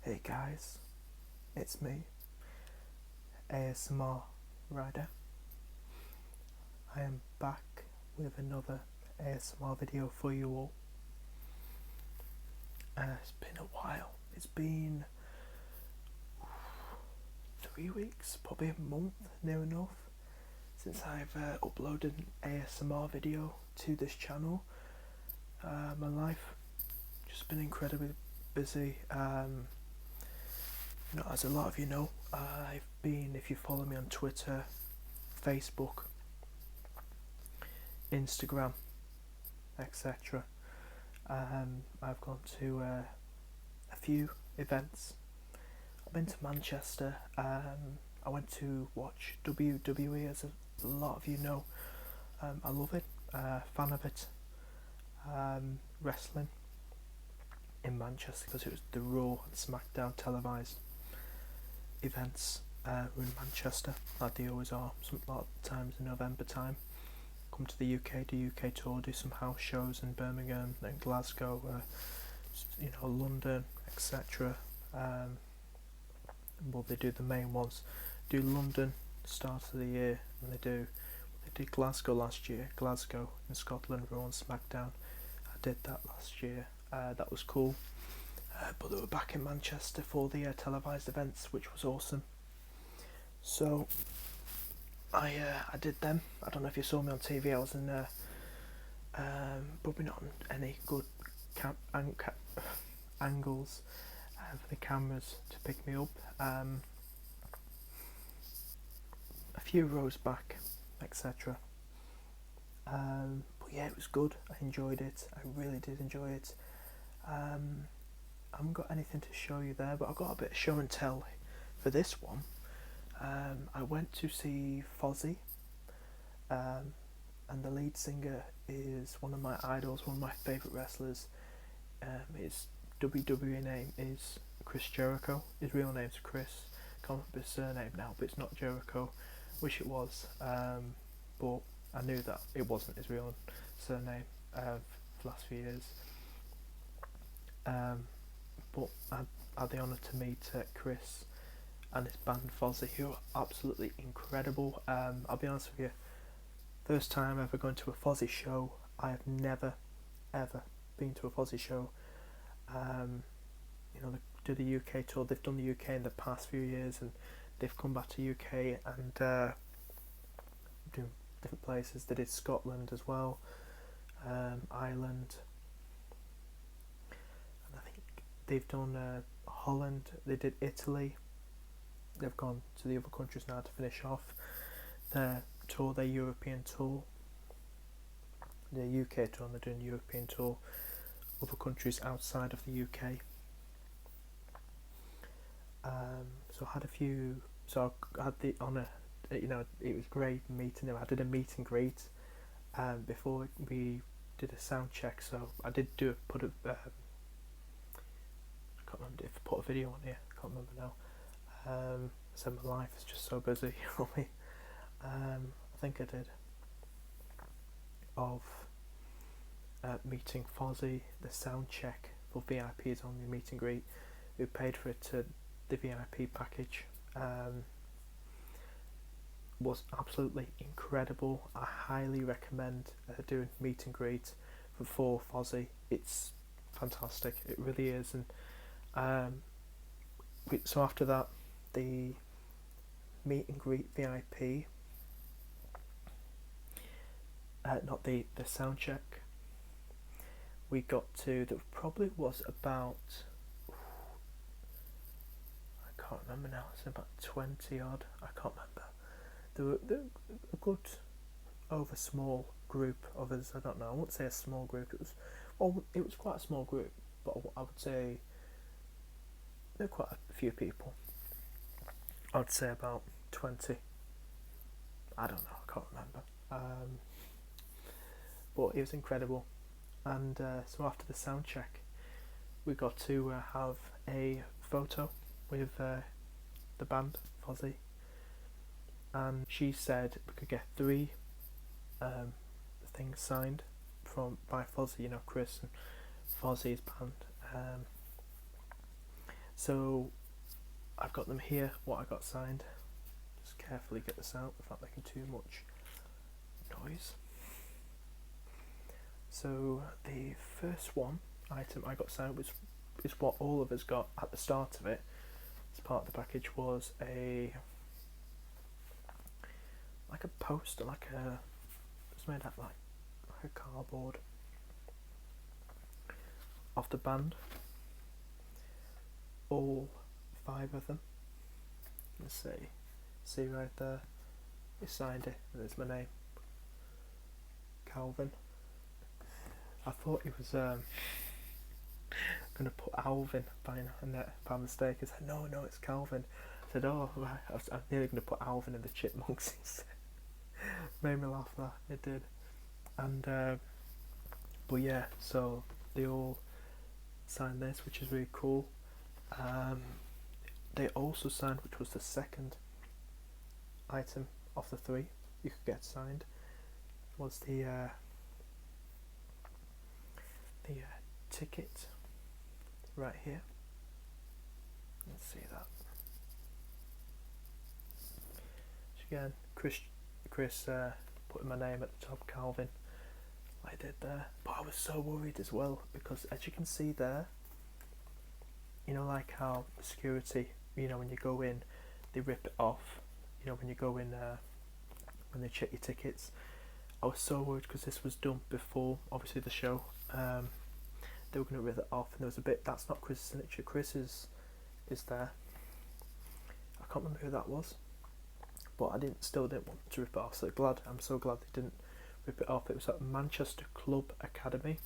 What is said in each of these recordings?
Hey guys, it's me, ASMR Rider. I am back with another ASMR video for you all. It's been a while. It's been 3 weeks, probably a month, near enough, since I've uploaded an ASMR video to this channel. My life just been incredibly busy. As a lot of you know, if you follow me on Twitter, Facebook, Instagram, etc. I've gone to a few events. I've been to Manchester. I went to watch WWE, as a lot of you know. I love it, fan of it. Wrestling in Manchester, because it was the Raw and SmackDown televised events were in Manchester, like they always are. A lot of times in November time. Come to the UK, do UK tour, do some house shows in Birmingham and Glasgow, London, etc. Well, they do the main ones. Do London start of the year, and they did Glasgow last year. Glasgow in Scotland, Raw and SmackDown. I did that last year. That was cool. But they were back in Manchester for the televised events, which was awesome. So I did them. I don't know if you saw me on TV. I was in probably not on any good angles for the cameras to pick me up. A few rows back, etc. But yeah, it was good. I enjoyed it. I really did enjoy it. I haven't got anything to show you there, but I've got a bit of show and tell for this one. I went to see Fozzy, and the lead singer is one of my idols, one of my favourite wrestlers. His WWE name is Chris Jericho. His real name's Chris. Can't remember his surname now, but it's not Jericho. Wish it was, but I knew that it wasn't his real surname for the last few years. But I had the honour to meet Chris and his band Fozzy, who are absolutely incredible. I'll be honest with you, first time ever going to a Fozzy show. I have never ever been to a Fozzy show. They do the UK tour. They've done the UK in the past few years, and they've come back to UK and do different places. They did Scotland as well, Ireland, and I think they've done Holland. They did Italy. They've gone to the other countries now to finish off their tour, their European tour. The UK tour, and they're doing European tour, other countries outside of the UK. So I had a few. So I had the honour. It was great meeting them. I did a meet and greet before we did a sound check. So I did put a. I can't remember if I put a video on here. I can't remember now. So my life is just so busy. I think I did of meeting Fozzy, the sound check for VIPs only meet and greet. We paid for it to the VIP package. Was absolutely incredible. I highly recommend doing meet and greet for Fozzy. It's fantastic. It really is. And so after that, the meet and greet VIP, not the sound check, we got to, that probably was about, I can't remember now, it's about 20 odd, I can't remember. There were a good over small group of us. I don't know, I wouldn't say a small group, it was quite a small group, but I would say there were quite a few people. I'd say about 20. I don't know, I can't remember. But it was incredible. And so after the sound check, we got to have a photo with the band Fozzy, and she said we could get 3 things signed by Fozzy, Chris and Fozzy's band. So I've got them here, what I got signed. Just carefully get this out without making too much noise. So the first item I got signed is what all of us got at the start of it. As part of the package was a poster, it's made out like a cardboard of the band. All 5 of them. Let's see right there. He signed it, and there's my name, Calvin. I thought he was going to put Alvin by mistake. I said, no, it's Calvin. I said, oh, right. I'm nearly going to put Alvin in the Chipmunks instead. Made me laugh, that it did. And but yeah, so they all signed this, which is really cool. They also signed, which was the second item of the 3 you could get signed, was the ticket right here. Let's see that. So again, Chris putting my name at the top, Calvin, like I did there. But I was so worried as well, because as you can see there, you know, like how security, you know, when you go in, they rip it off. You know, when you go in, when they check your tickets. I was so worried because this was done before, obviously, the show. They were going to rip it off, and there was a bit, that's not Chris' signature. Chris is there. I can't remember who that was, but I still didn't want to rip it off. So I'm so glad they didn't rip it off. It was at Manchester Club Academy,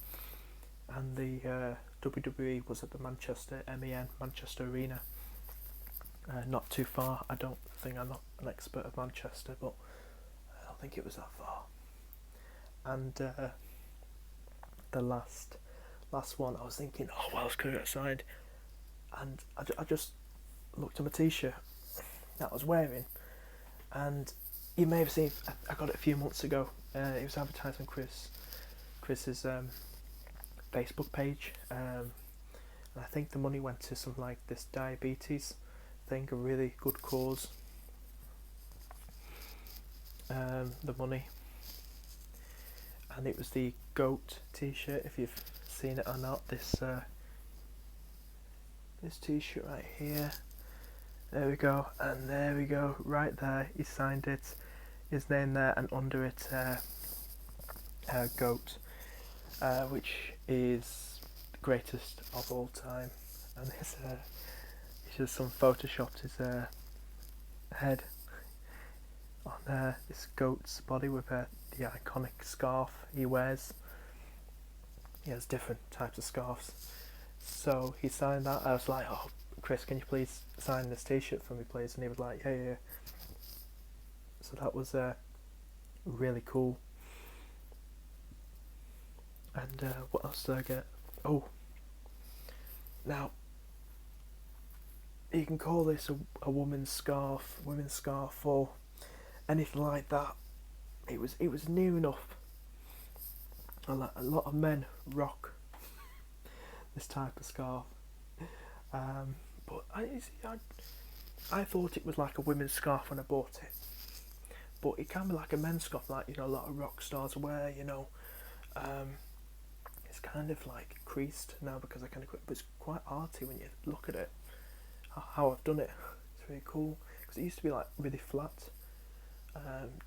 and the WWE was at the Manchester Manchester Arena. Not too far. I'm not an expert of Manchester, but I don't think it was that far. And the last one, I was thinking, oh, what else could I get signed? And I just looked at my t-shirt that I was wearing, and you may have seen, I got it a few months ago. It was advertised on Chris's Facebook page, and I think the money went to some like this diabetes thing, a really good cause. The money, and it was the GOAT t-shirt, if you've seen it or not. This t-shirt right here, there we go, and there we go, right there, he signed it, his name there, and under it GOAT, which is the greatest of all time. And it's just some photoshopped his head on this goat's body with the iconic scarf he wears. He has different types of scarves. So he signed that. I was like, oh, Chris, can you please sign this t-shirt for me, please? And he was like, yeah. So that was really cool. And what else did I get? Oh, now you can call this a woman's scarf, or anything like that. It was new enough. A lot of men rock this type of scarf, but I thought it was like a women's scarf when I bought it, but it can be like a men's scarf, like, you know, a lot of rock stars wear, you know. It's kind of like creased now because I kind of quit, but it's quite arty when you look at it. How I've done it, it's really cool, because it used to be like really flat,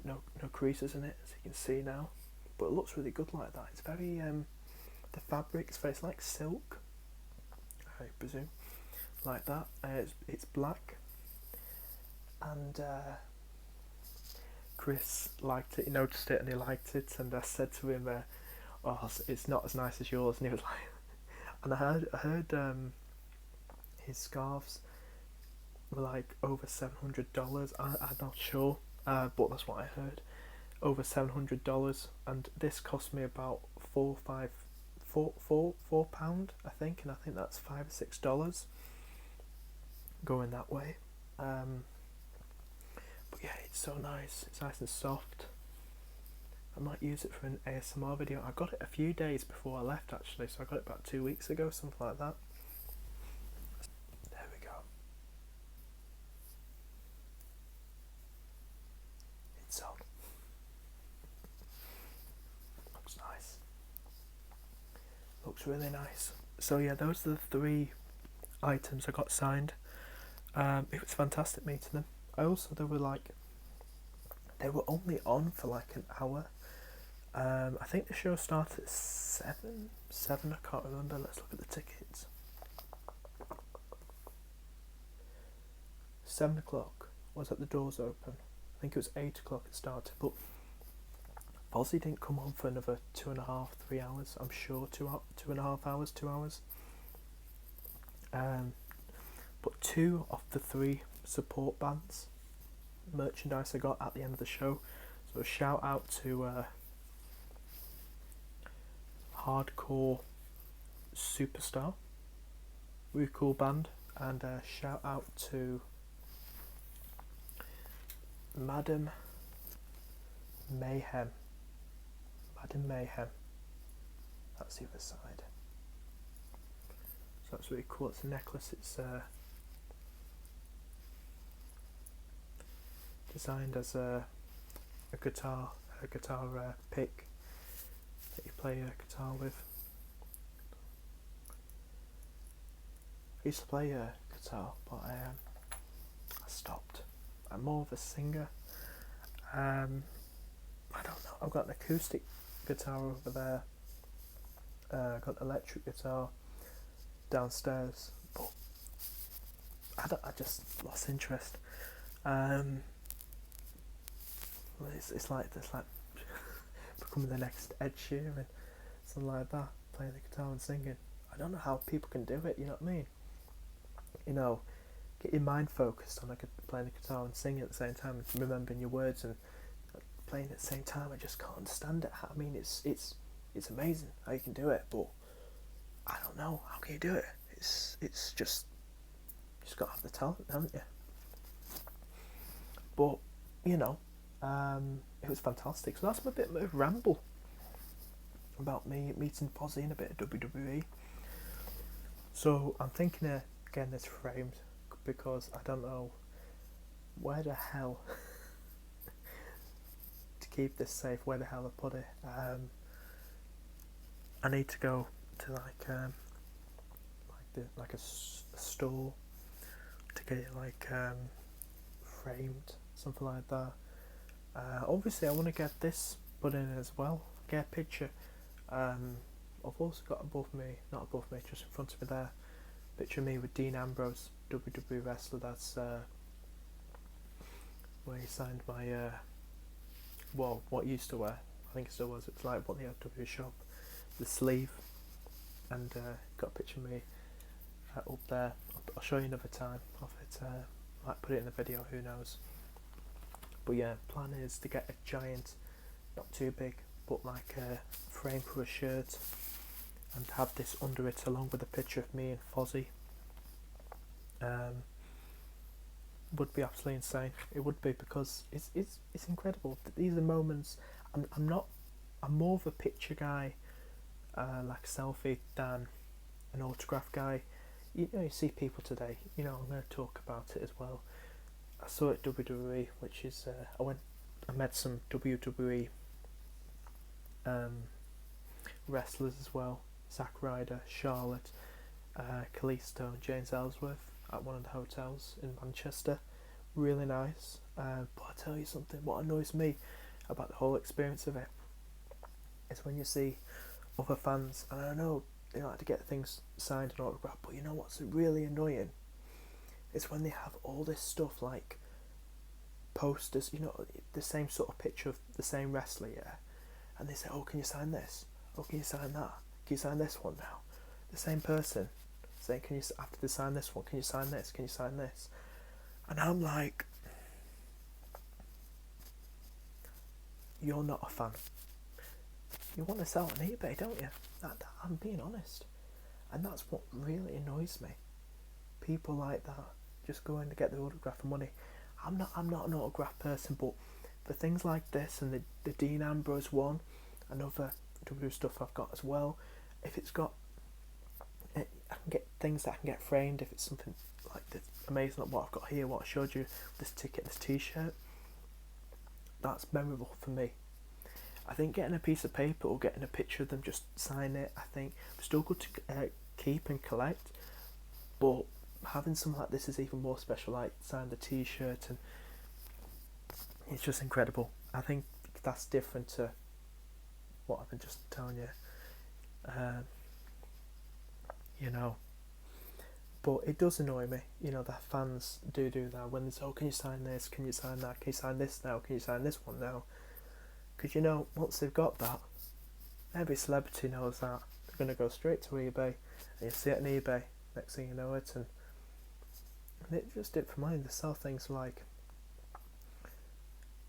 no creases in it, as you can see now, but it looks really good like that. It's very the fabric, it's like silk, I presume, like that. It's black, and Chris liked it. He noticed it and he liked it, and I said to him, oh, it's not as nice as yours, and he was like, and I heard his scarves were like over $700. I'm not sure, but that's what I heard. Over $700, and this cost me about £4, I think, and I think that's $5 or $6 going that way. But yeah, it's so nice. It's nice and soft. I might use it for an ASMR video. I got it a few days before I left, actually, so I got it about 2 weeks ago, something like that. There we looks really nice. So yeah, those are the 3 items I got signed. It was fantastic meeting them. They were only on for like an hour. I think the show started at 7, I can't remember. Let's look at the tickets. 7 o'clock was at the doors open. I think it was 8 o'clock it started, but Fozzy didn't come on for another 2.5, 3 hours. I'm sure 2.5 hours, 2 hours. But 2 of the 3 support bands merchandise I got at the end of the show. So a shout out to Hardcore Superstar, really cool band, and a shout out to Madam Mayhem. That's the other side. So that's really cool. It's a necklace. It's designed as a guitar pick that you play a guitar with. I used to play a guitar, but I stopped. I'm more of a singer. I don't know. I've got an acoustic guitar over there. I've got an electric guitar downstairs, but I just lost interest. It's like becoming the next Ed Sheeran, something like that, playing the guitar and singing. I don't know how people can do it, you know what I mean? You know, get your mind focused on playing the guitar and singing at the same time, and remembering your words and playing at the same time. I just can't understand it. I mean, it's amazing how you can do it, but I don't know, how can you do it? It's just, you just got to have the talent, haven't you? But, you know, it was fantastic. So that's a bit of ramble about me meeting Fozzy and a bit of WWE. So I'm thinking of getting this framed because I don't know where the hell to keep this safe, where the hell I put it. I need to go to like a store to get it framed, something like that. Obviously I want to get this put in as well, get a picture. I've also got not above me, just in front of me there, picture of me with Dean Ambrose, WWE wrestler. That's where he signed my what he used to wear. I think it still was. It's like what the WWE shop, the sleeve, and got a picture of me up there. I'll show you another time of it. Might put it in the video, who knows. But yeah, plan is to get a giant, not too big, but like a frame for a shirt, and have this under it along with a picture of me and Fozzy. Would be absolutely insane. It would be, because it's incredible. These are moments. I'm more of a picture guy, like selfie, than an autograph guy. You know, you see people today. You know, I'm going to talk about it as well. I saw it at WWE, which is I met some WWE wrestlers as well. Zack Ryder, Charlotte, Kalisto, and James Ellsworth at one of the hotels in Manchester. Really nice. But I tell you something, what annoys me about the whole experience of it is when you see other fans, and I know they like to get things signed and autographed, but you know what's really annoying? It's when they have all this stuff like posters, you know, the same sort of picture of the same wrestler, yeah, and they say, oh, can you sign this? Oh, can you sign that? Can you sign this one now? The same person saying, can you, after they sign this one, can you sign this? Can you sign this? And I'm like, you're not a fan. You want to sell on eBay, don't you? I'm being honest. And that's what really annoys me. People like that, just going to get the autograph for money. I'm not an autograph person, but for things like this and the Dean Ambrose one and other WWE stuff I've got as well, if it's got, I can get things that I can get framed. If it's something like this amazing, like what I've got here, what I showed you, this ticket, this t-shirt, that's memorable for me. I think getting a piece of paper or getting a picture of them, just sign it, I think still good to keep and collect, but having something like this is even more special, like sign the t-shirt, and it's just incredible. I think that's different to what I've been just telling you, you know. But it does annoy me, you know, that fans do that when they say, oh, can you sign this, can you sign that, can you sign this now, can you sign this one now? Because, you know, once they've got that, every celebrity knows that. They're going to go straight to eBay, and you see it on eBay, next thing you know it, and it just did for money. They sell things for like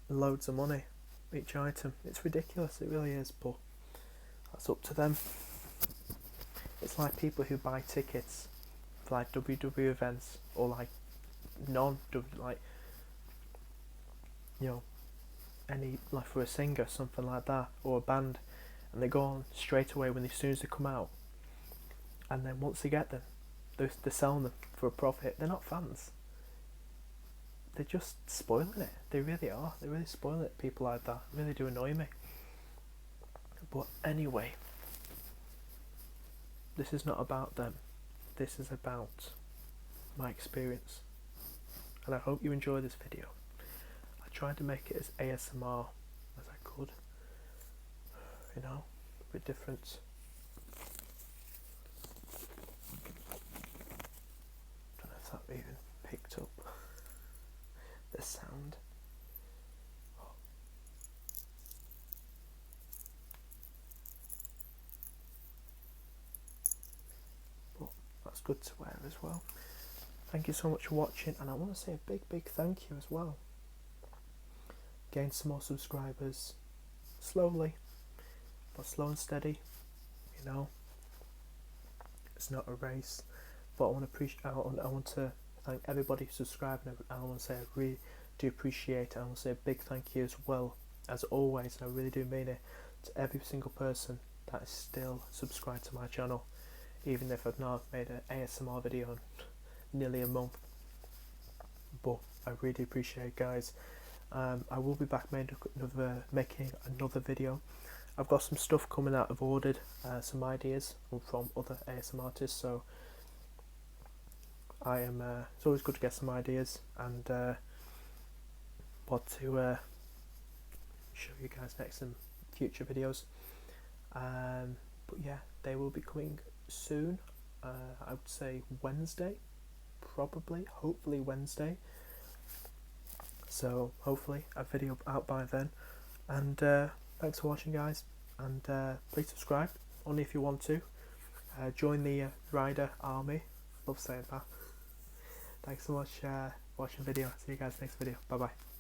loads of money, each item. It's ridiculous, it really is, but that's up to them. It's like people who buy tickets for like WWE events, or like like, you know, any, like for a singer, something like that, or a band, and they go on straight away as soon as they come out, and then once they get them, they're selling them for a profit. They're not fans. They're just spoiling it. They really are. They really spoil it. People like that really do annoy me. But anyway, this is not about them. This is about my experience, and I hope you enjoy this video. I tried to make it as ASMR as I could, you know, a bit different. Don't know if that even picked up the sound. But that's good to wear as well. Thank you so much for watching, and I want to say a big thank you as well. Gain some more subscribers, slowly, but slow and steady, you know. It's not a race, but I want to thank everybody who subscribed, and I want to say I really do appreciate it. I want to say a big thank you as well, as always, and I really do mean it, to every single person that is still subscribed to my channel, even if I've not made an ASMR video in nearly a month. But I really appreciate it, guys. I will be back making another video. I've got some stuff coming out. I've ordered some ideas from other ASMR artists, so I am. It's always good to get some ideas and what to show you guys next in future videos. But yeah, they will be coming soon. I would say Wednesday, probably, hopefully Wednesday. So hopefully a video out by then. And thanks for watching, guys. And please subscribe, only if you want to. Join the Rider Army. Love saying that. Thanks so much for watching the video. See you guys next video. Bye bye.